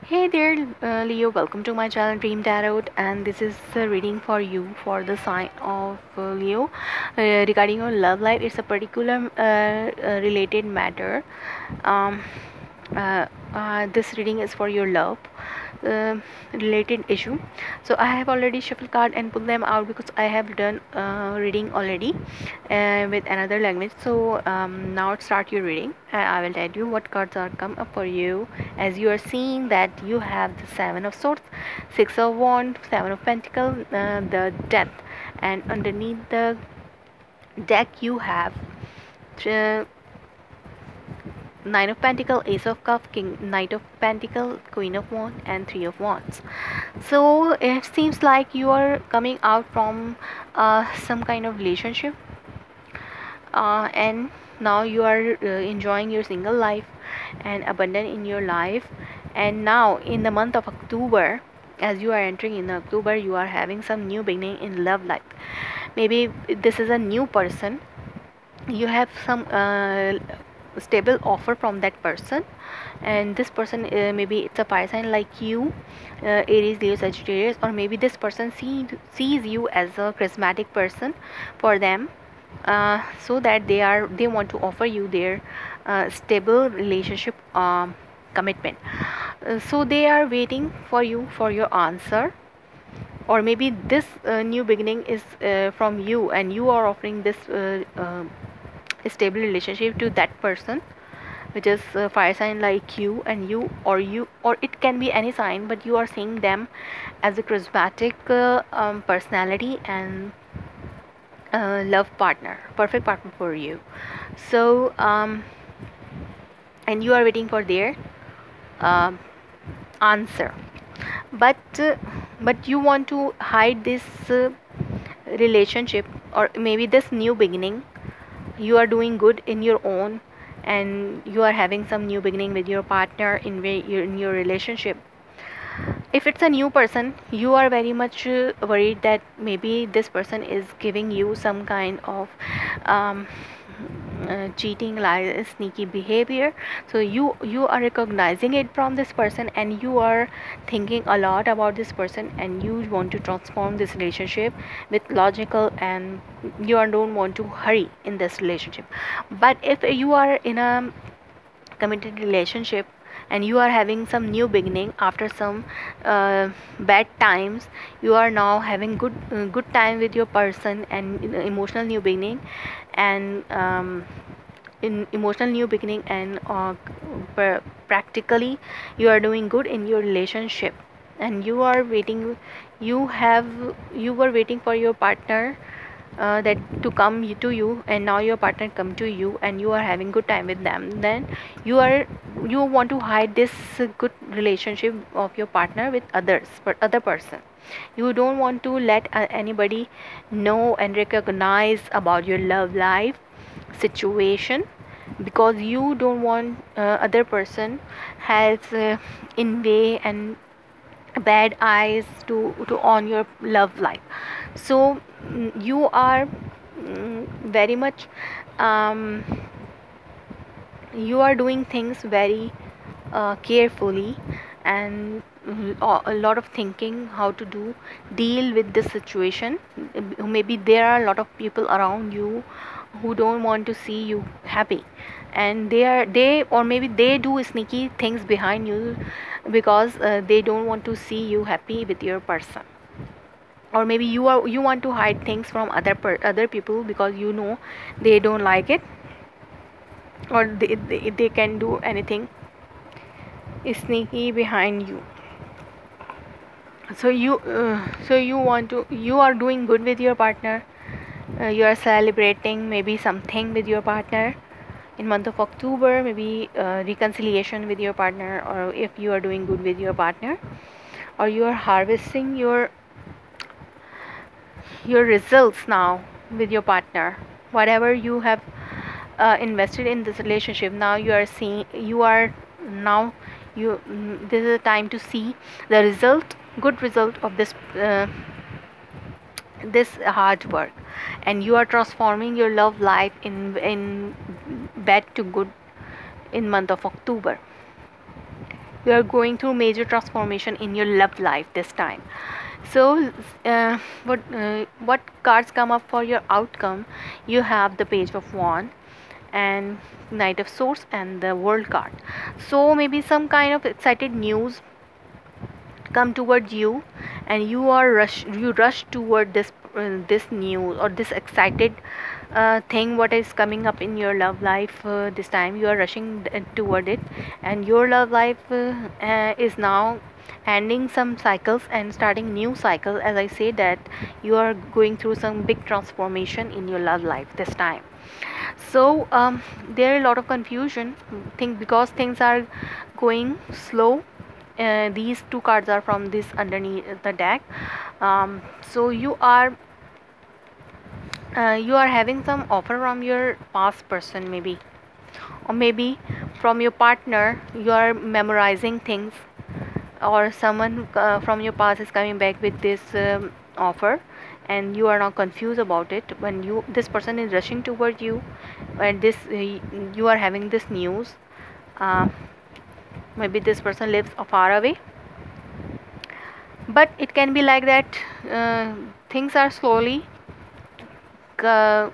Hey there, Leo. Welcome to my channel Dream Tarot, and this is a reading for you for the sign of Leo regarding your love life. It's a particular related matter. Um, this reading is for your love uh, related issue. So I have already shuffled card and pulled them out because I have done reading already with another language. So now start your reading. I will tell you what cards are come up for you. As you are seeing that you have the Seven of Swords, Six of Wands, Seven of Pentacles, the Death, and underneath the deck you have uh, Nine of Pentacles, Ace of Cups, King, Knight of Pentacles, Queen of Wands, and Three of Wands. So it seems like you are coming out from some kind of relationship, and now you are enjoying your single life and abundant in your life. And now in the month of October, as you are entering in October, you are having some new beginning in love life. Maybe this is a new person. You have some stable offer from that person, and this person maybe it's a fire sign like you, Aries, Leo, Sagittarius, or maybe this person sees you as a charismatic person for them, so that they want to offer you their stable relationship commitment. So they are waiting for you for your answer, or maybe this new beginning is from you, and you are offering this stable relationship to that person, which is fire sign like you, and you, or it can be any sign, but you are seeing them as a charismatic personality and love partner, perfect partner for you. So and you are waiting for their um answer, but you want to hide this relationship, or maybe this new beginning. You are doing good in your own, and you are having some new beginning with your partner in your relationship. If it's a new person, you are very much worried that maybe this person is giving you some kind of um, cheating, lies, sneaky behavior. So you are recognizing it from this person, and you are thinking a lot about this person, and you want to transform this relationship with logical, and don't want to hurry in this relationship. But if you are in a committed relationship, and you are having some new beginning after some bad times, you are now having good time with your person, and emotional new beginning, and in emotional new beginning, and practically you are doing good in your relationship, and you are waiting, you were waiting for your partner that to come to you, and now your partner come to you, and you are having good time with them. Then you want to hide this good relationship of your partner with others, but other person, you don't want to let anybody know and recognize about your love life situation, because you don't want other person has in way and bad eyes to on your love life. So you are very much um, you are doing things very carefully, and a lot of thinking how to deal with this situation. Maybe there are a lot of people around you who don't want to see you happy, and they or maybe they do sneaky things behind you, because they don't want to see you happy with your person. Or maybe you want to hide things from other people, because they don't like it, or they can do anything sneaky behind you. So you are doing good with your partner. You are celebrating maybe something with your partner in month of October, maybe reconciliation with your partner, or if you are doing good with your partner, or you are harvesting your results now with your partner. Whatever you have invested in this relationship, now you are seeing, you are now you this is a time to see the result, good result of this hard work, and you are transforming your love life in bad to good in month of October. You are going through major transformation in your love life this time. So what cards come up for your outcome? You have the Page of Wands and Knight of Swords and the World card. So maybe some kind of excited news come towards you, and you rush toward this news or this excited thing what is coming up in your love life. This time you are rushing toward it, and your love life is now ending some cycles and starting new cycle. As I say that you are going through some big transformation in your love life this time. So there are a lot of confusion think because things are going slow. These two cards are from this underneath the deck. So you are having some offer from your past person, maybe, or maybe from your partner. You are memorizing things, or someone from your past is coming back with this offer, and you are now confused about it. When this person is rushing toward you, and this you are having this news. uh, Maybe this person lives far away, but it can be like that. Things are slowly uh,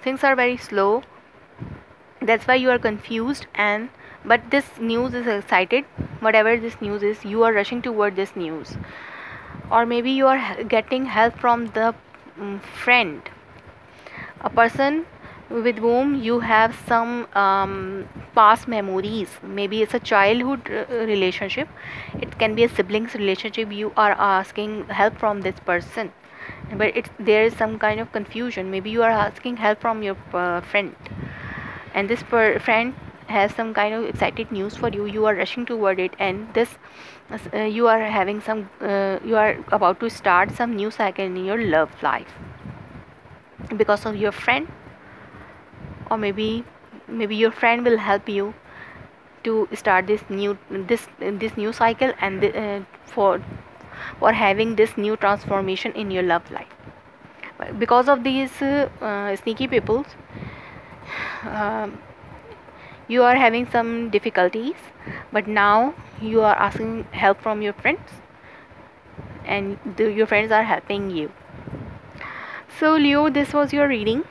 things are very slow. That's why you are confused, and but this news is excited. Whatever this news is, you are rushing toward this news. Or maybe you are getting help from the friend, a person with whom you have some past memories. Maybe it's a childhood relationship, it can be a siblings relationship. You are asking help from this person, but there is some kind of confusion. Maybe you are asking help from your friend, and this friend has some kind of excited news for you. You are rushing toward it, and this you are having some you are about to start some new cycle in your love life because of your friend. Or maybe your friend will help you to start this new cycle, and for having this new transformation in your love life. Because of these sneaky people, um, you are having some difficulties, but now you are asking help from your friends, and your friends are helping you. So Leo, this was your reading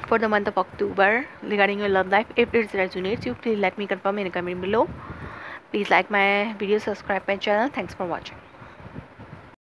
for the month of October regarding your love life. If it resonates you, please let me confirm in a comment below. Please like my video, subscribe my channel. Thanks for watching.